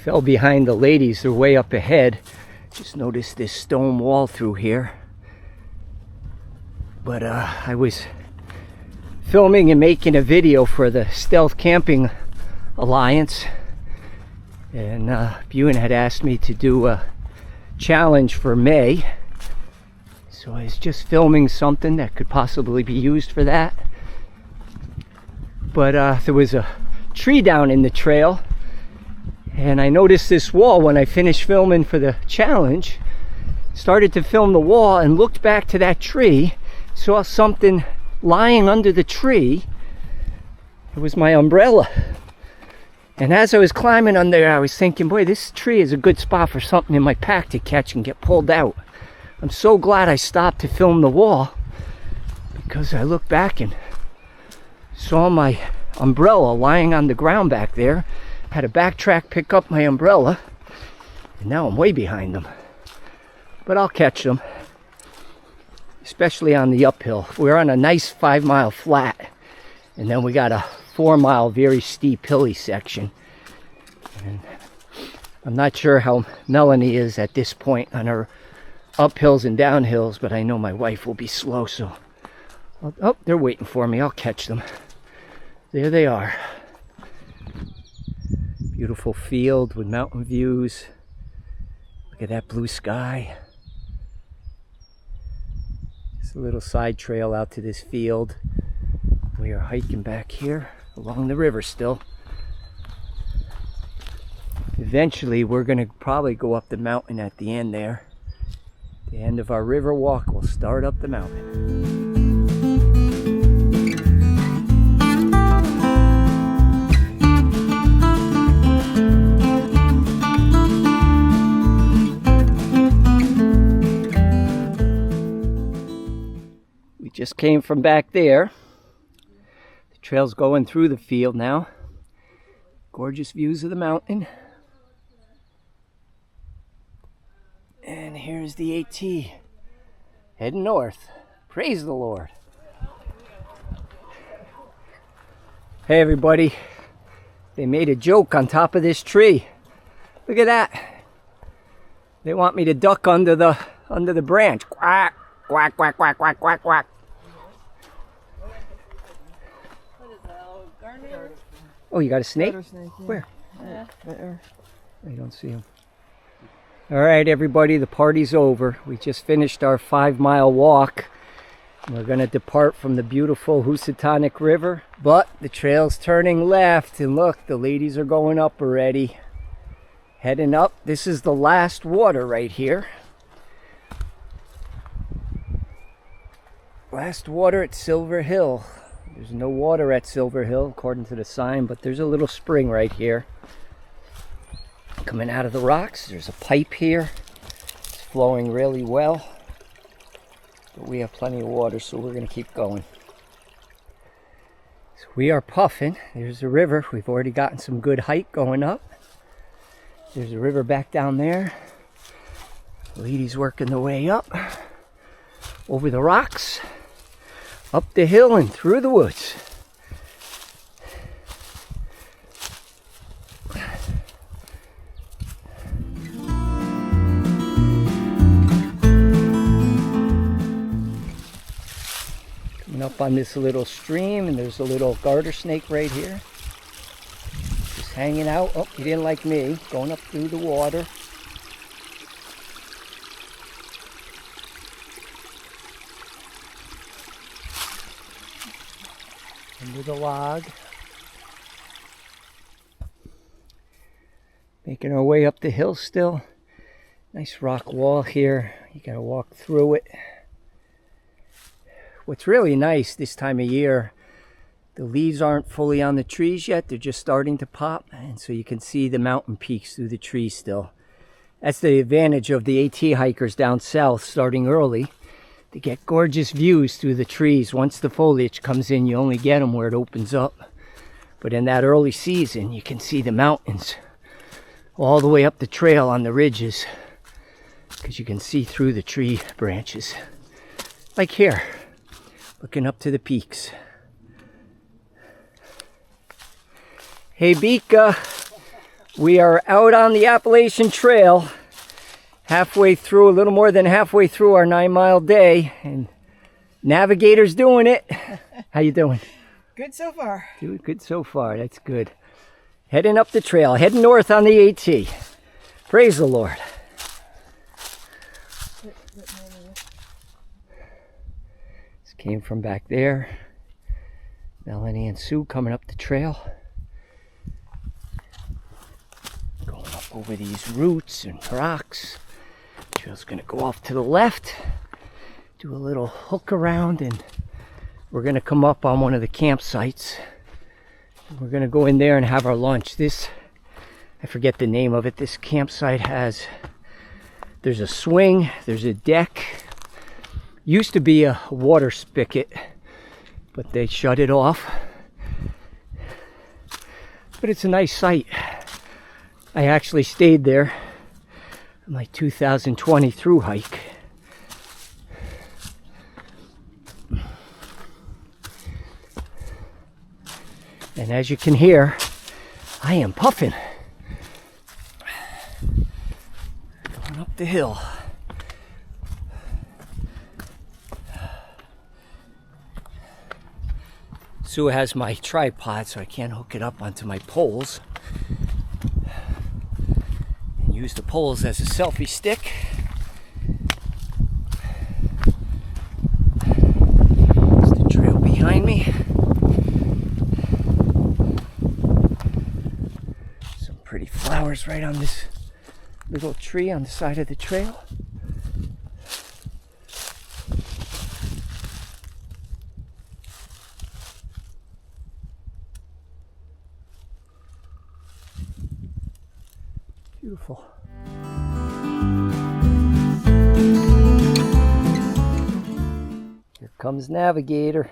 fell behind the ladies. They're way up ahead. Just noticed this stone wall through here. But I was filming and making a video for the Stealth Camping Alliance. And Buin had asked me to do a challenge for May. So I was just filming something that could possibly be used for that. But there was a tree down in the trail. And I noticed this wall when I finished filming for the challenge. Started to film the wall and looked back to that tree. Saw something lying under the tree. It was my umbrella. And as I was climbing under there, I was thinking, boy, this tree is a good spot for something in my pack to catch and get pulled out. I'm so glad I stopped to film the wall, because I looked back and saw my umbrella lying on the ground back there. Had to backtrack, pick up my umbrella, and now I'm way behind them. But I'll catch them, especially on the uphill. We're on a nice 5-mile flat, and then we got a 4-mile very steep hilly section. And I'm not sure how Melanie is at this point on her uphills and downhills, but I know my wife will be slow, so oh, they're waiting for me. I'll catch them. There they are. Beautiful field with mountain views. Look at that blue sky. Just a little side trail out to this field. We are hiking back here along the river still. Eventually we're going to probably go up the mountain at the end there. The end of our river walk, we'll start up the mountain. We just came from back there. The trail's going through the field now. Gorgeous views of the mountain. And here's the AT heading north. Praise the Lord. Hey everybody, they made a joke on top of this tree. Look at that. They want me to duck under the branch. Quack, quack, quack, quack, quack, quack, quack. What is that, old gardener? Oh, you got a snake? Snake, yeah. Where? Yeah. There. I don't see him. All right, everybody, the party's over. We just finished our 5-mile walk. We're going to depart from the beautiful Housatonic River, but the trail's turning left, and look, the ladies are going up already. Heading up. This is the last water right here. Last water at Silver Hill. There's no water at Silver Hill, according to the sign, but there's a little spring right here. Coming out of the rocks, there's a pipe here. It's flowing really well. But we have plenty of water, so we're going to keep going. So we are puffing. There's the river. We've already gotten some good height going up. There's a river back down there. Ladies working their way up. Over the rocks. Up the hill and through the woods. Up on this little stream, and there's a little garter snake right here, just hanging out. Oh, he didn't like me going up through the water. Under the log. Making our way up the hill still. Nice rock wall here. You gotta walk through it. What's really nice this time of year, the leaves aren't fully on the trees yet. They're just starting to pop, and so you can see the mountain peaks through the trees still. That's the advantage of the AT hikers down south starting early. They get gorgeous views through the trees. Once the foliage comes in, you only get them where it opens up. But in that early season, you can see the mountains all the way up the trail on the ridges, because you can see through the tree branches. Like here. Looking up to the peaks. Hey Bika, We are out on the Appalachian Trail, halfway through, a little more than halfway through our 9-mile day, and Navigator's doing it. How you doing? Good so far. Doing good so far. That's good. Heading up the trail, heading north on the AT. Praise the Lord. This came from back there. Melanie and Sue coming up the trail. Going up over these roots and rocks. Trail's gonna go off to the left. Do a little hook around and we're gonna come up on one of the campsites. We're gonna go in there and have our lunch. This, I forget the name of it. This campsite there's a swing, there's a deck. Used to be a water spigot, but they shut it off. But it's a nice site. I actually stayed there on my 2020 through hike. And as you can hear, I am puffing. Going up the hill. Sue has my tripod, so I can't hook it up onto my poles. And use the poles as a selfie stick. There's the trail behind me. Some pretty flowers right on this little tree on the side of the trail. Beautiful. Here comes Navigator.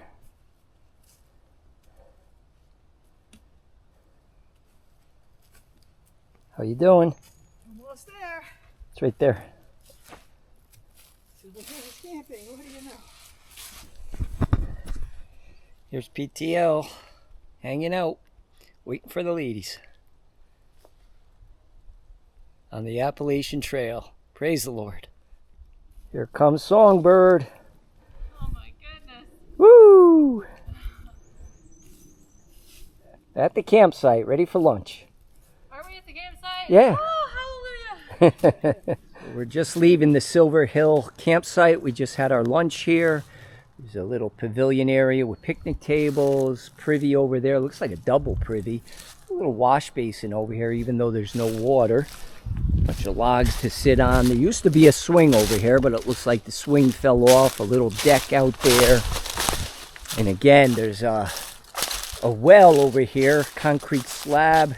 How you doing? Almost there. It's right there. It's camping. What do you know? Here's PTL hanging out, waiting for the ladies. On the Appalachian Trail. Praise the Lord. Here comes Songbird. Oh my goodness. Woo! At the campsite, ready for lunch. Are we at the campsite? Yeah. Oh, hallelujah. We're just leaving the Silver Hill campsite. We just had our lunch here. There's a little pavilion area with picnic tables, privy over there. Looks like a double privy. A little wash basin over here, even though there's no water. Bunch of logs to sit on. There used to be a swing over here, but it looks like the swing fell off. A little deck out there. And again, there's a well over here, concrete slab,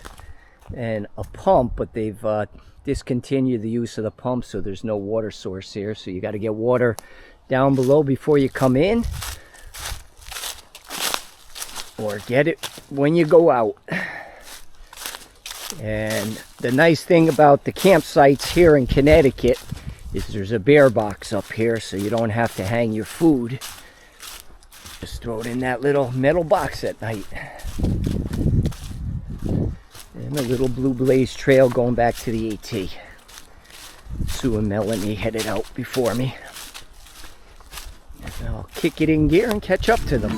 and a pump, but they've discontinued the use of the pump, so there's no water source here. So you got to get water down below before you come in, or get it when you go out. And the nice thing about the campsites here in Connecticut is there's a bear box up here, so you don't have to hang your food. Just throw it in that little metal box at night. And a little blue blaze trail going back to the AT. Sue and Melanie headed out before me. And I'll kick it in gear and catch up to them.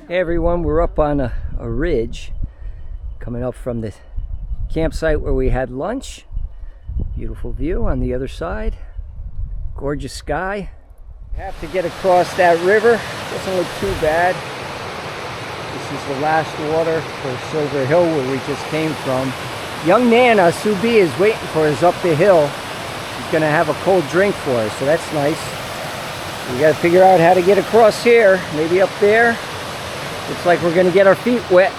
Hey everyone, we're up on a ridge coming up from the campsite where we had lunch. Beautiful view on the other side. Gorgeous sky. Have to get across that river. Doesn't look too bad. is the last water for Silver Hill where we just came from. Young Nana, Subi, is waiting for us up the hill. He's going to have a cold drink for us, so that's nice. We got to figure out how to get across here. Maybe up there. Looks like we're going to get our feet wet.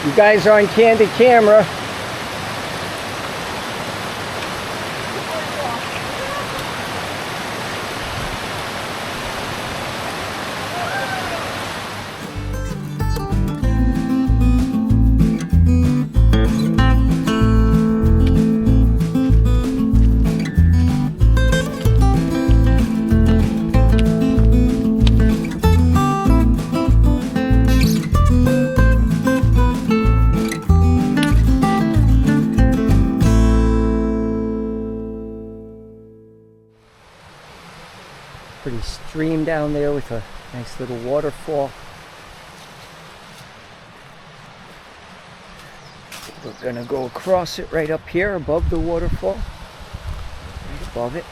You guys are on candid camera. Pretty stream down there with a nice little waterfall. We're gonna go across it right up here above the waterfall. Right above it.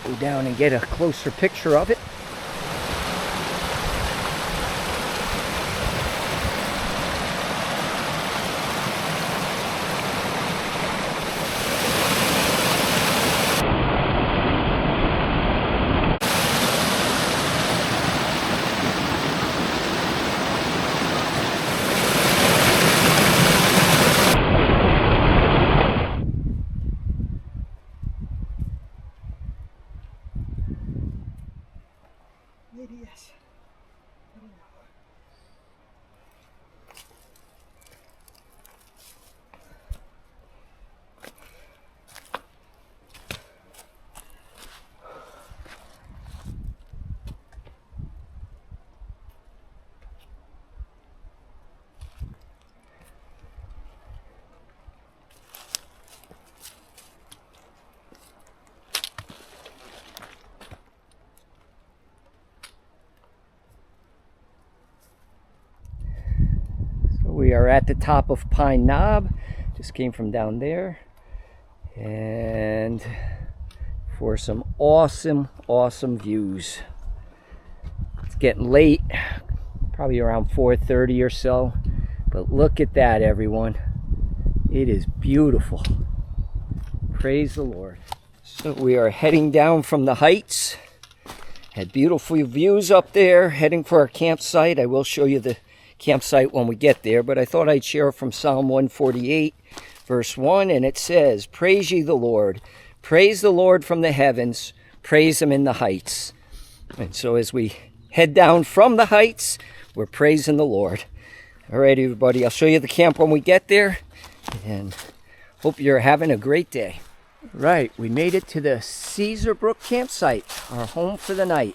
Go down and get a closer picture of it. Maybe yes. I don't know. We are at the top of Pine Knob. Just came from down there. And for some awesome views. It's getting late, probably around 4:30 or so. But look at that, everyone. It is beautiful. Praise the Lord. So we are heading down from the heights. Had beautiful views up there, heading for our campsite. I will show you the campsite when we get there, but I thought I'd share from Psalm 148 verse 1, and it says, "Praise ye the Lord, praise the Lord from the heavens, praise him in the heights." And so as we head down from the heights, we're praising the Lord. All right, everybody, I'll show you the camp when we get there, and hope you're having a great day. Right, we made it to the Cesar Brook Campsite, our home for the night.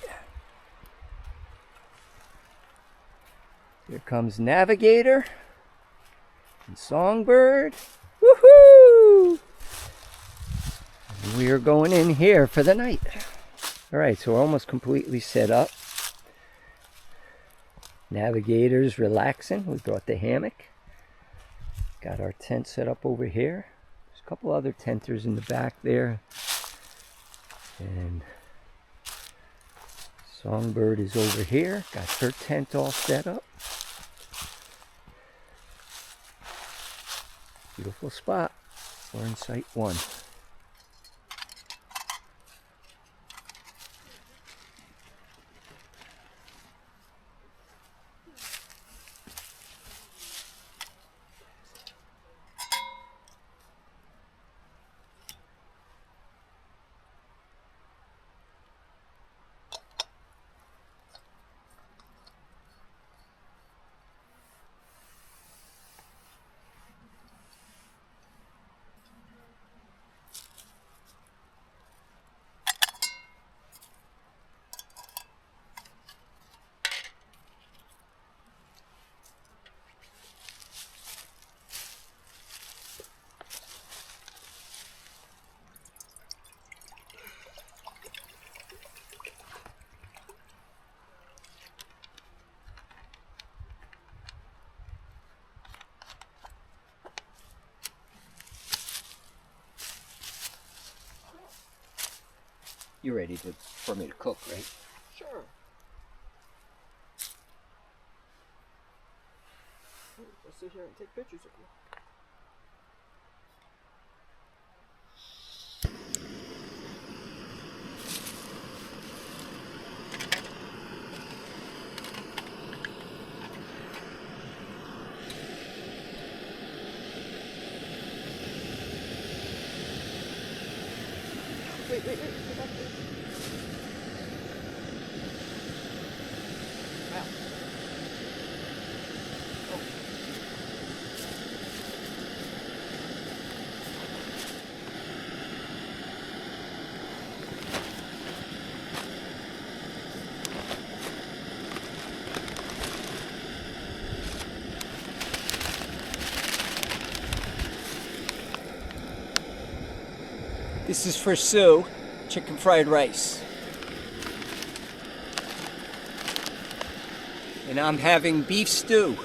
Here comes Navigator and Songbird. Woohoo! And we are going in here for the night. All right, so we're almost completely set up. Navigator's relaxing. We brought the hammock. Got our tent set up over here. There's a couple other tenters in the back there. And Songbird is over here. Got her tent all set up. Beautiful spot. We're in Site 1. You're ready for me to cook, right? Sure. Let's sit here and take pictures of you. Wait, get back there. Wow. Oh. This is for Sue, chicken fried rice. And I'm having beef stew.